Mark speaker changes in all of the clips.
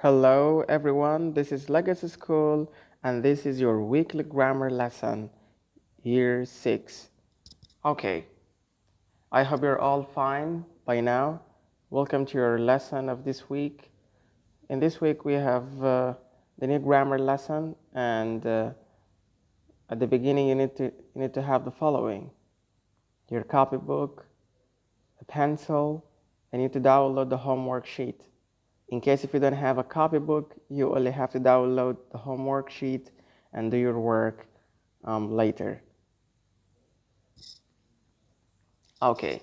Speaker 1: Hello everyone, this is Legacy School and this is your weekly grammar lesson, year 6. Okay, I hope you're all fine by now. Welcome to your lesson of this week. In this week we have the new grammar lesson and at the beginning you need to have the following: your copybook, a pencil, and you need to download the homework sheet. In case if you don't have a copybook, you only have to download the homework sheet and do your work later. Okay,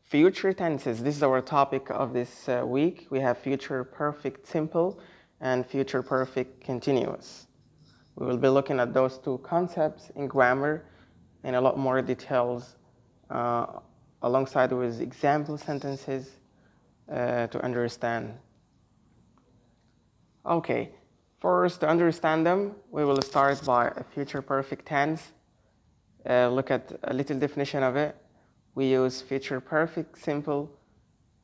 Speaker 1: future tenses. This is our topic of this week. We have future perfect simple and future perfect continuous. We will be looking at those two concepts in grammar in a lot more details uh, alongside with example sentences to understand. Okay, first to understand them, we will start by a future perfect tense. Look at a little definition of it. We use future perfect simple,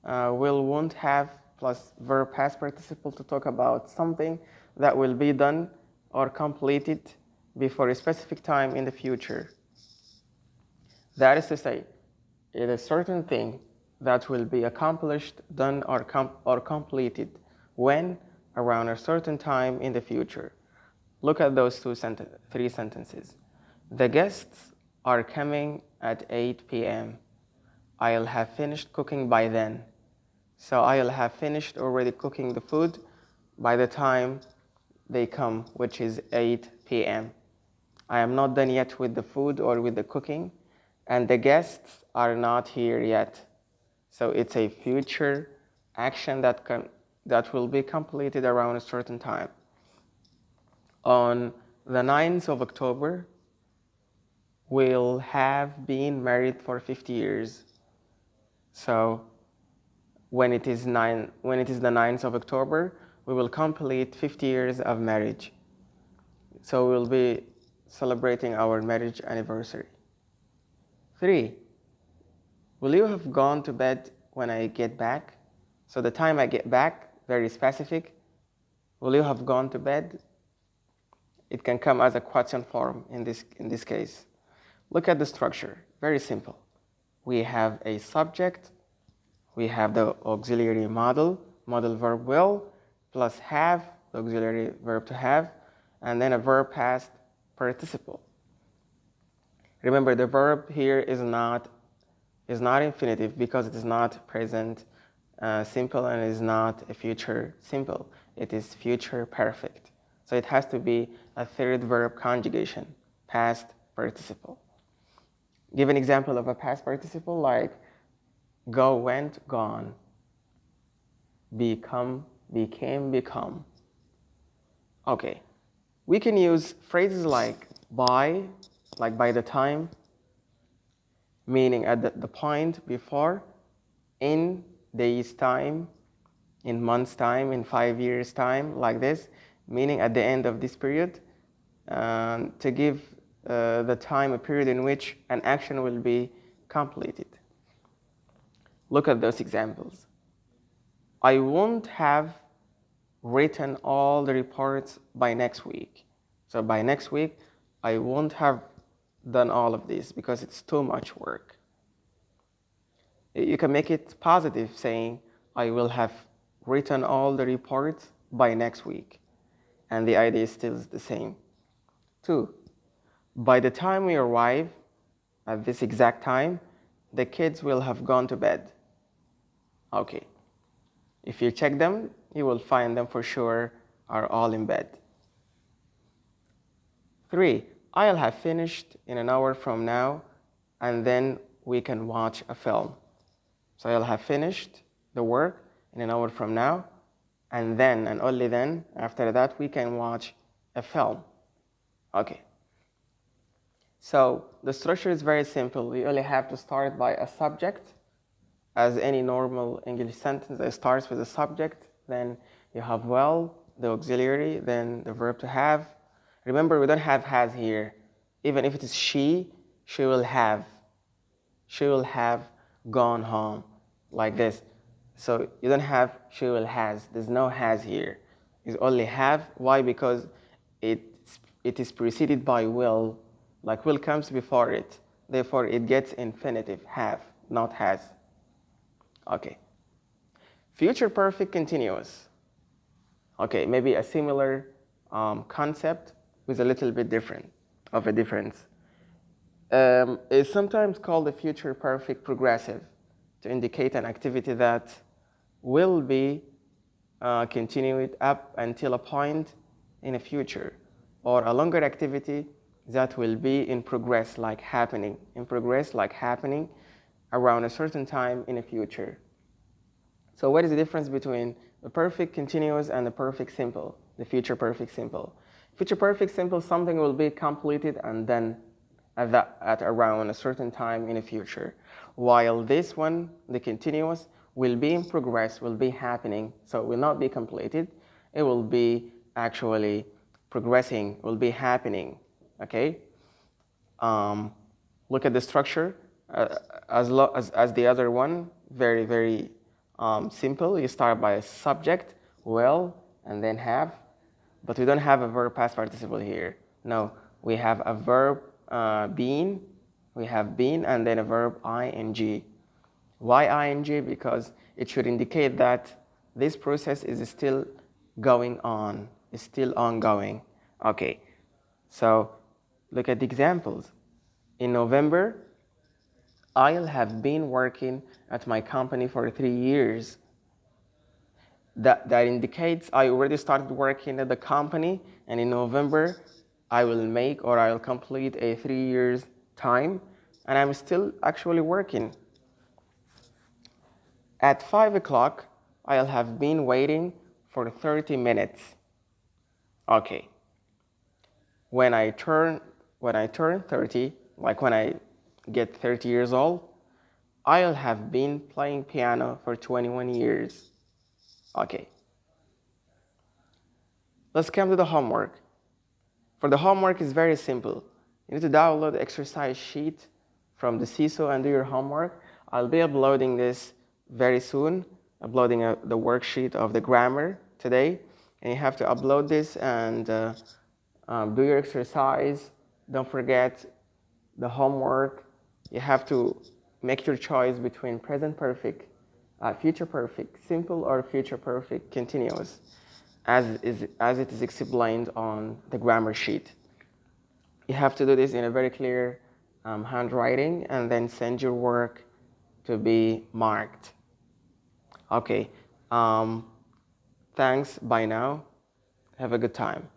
Speaker 1: will, won't, have, plus verb past participle to talk about something that will be done or completed before a specific time in the future. That is to say, it is a certain thing that will be accomplished, done, or completed when around a certain time in the future. Look at those three sentences. The guests are coming at 8 p.m. I'll have finished cooking by then. So I'll have finished already cooking the food by the time they come, which is 8 p.m. I am not done yet with the food or with the cooking, and the guests are not here yet. So it's a future action that will be completed around a certain time. On the 9th of October, we'll have been married for 50 years. So when it is the 9th of October, we will complete 50 years of marriage. So we'll be celebrating our marriage anniversary. 3. Will you have gone to bed when I get back? So the time I get back, very specific. Will you have gone to bed? It can come as a question form in this case. Look at the structure, very simple. We have a subject, we have the auxiliary model verb will, plus have, the auxiliary verb to have, and then a verb past participle. Remember, the verb here is not infinitive because it is not present simple and is not a future simple. It is future perfect. So it has to be a third verb conjugation, past participle. Give an example of a past participle like go, went, gone. Become, became, become. Okay. We can use phrases like by the time, meaning at the point before, in days time, in months time, in 5 years time, like this, meaning at the end of this period, to give the time, a period in which an action will be completed. Look at those examples. I won't have written all the reports by next week. So by next week, I won't have done all of this because it's too much work. You can make it positive, saying, I will have written all the reports by next week. And the idea is still the same. 2. By the time we arrive at this exact time, the kids will have gone to bed. Okay. If you check them, you will find them for sure are all in bed. 3. I'll have finished in an hour from now, and then we can watch a film. So I'll have finished the work in an hour from now, and then, and only then, after that, we can watch a film. Okay. So the structure is very simple. We only have to start by a subject. As any normal English sentence, it starts with a subject, then you have well, the auxiliary, then the verb to have. Remember, we don't have has here. Even if it is she will have. She will have gone home, like this. So you don't have she will has. There's no has here. is only have. Why? Because it is preceded by will, like will comes before it. Therefore, it gets infinitive, have, not has. Okay. Future perfect continuous. Okay, maybe a similar concept with a little bit different of a difference. Is sometimes called the future perfect progressive to indicate an activity that will be continued up until a point in the future, or a longer activity that will be in progress, like happening around a certain time in the future. So what is the difference between the perfect continuous and the perfect simple, the future perfect simple? Future perfect simple, something will be completed and then at around a certain time in the future. While this one, the continuous, will be in progress, will be happening, so it will not be completed. It will be actually progressing, will be happening, okay? Look at the structure as the other one, very, very simple. You start by a subject, will, and then have, but we don't have a verb past participle here. No, we have a verb been, we have been, and then a verb ing. Why ing? Because it should indicate that this process is still going on, is still ongoing. Okay, so look at the examples. In November, I'll have been working at my company for 3 years. That indicates I already started working at the company, and in November I will make or I'll complete a 3 years time, and I'm still actually working. At 5 o'clock I'll have been waiting for 30 minutes. Okay. When I turn 30, like when I get 30 years old, I'll have been playing piano for 21 years. Okay. Let's come to the homework. For the homework, it's very simple. You need to download the exercise sheet from the CISO and do your homework. I'll be uploading this very soon, uploading the worksheet of the grammar today. And you have to upload this and do your exercise. Don't forget the homework. You have to make your choice between present perfect, future perfect simple, or future perfect continuous, as it is explained on the grammar sheet. You have to do this in a very clear handwriting and then send your work to be marked. Okay, thanks, bye now. Have a good time.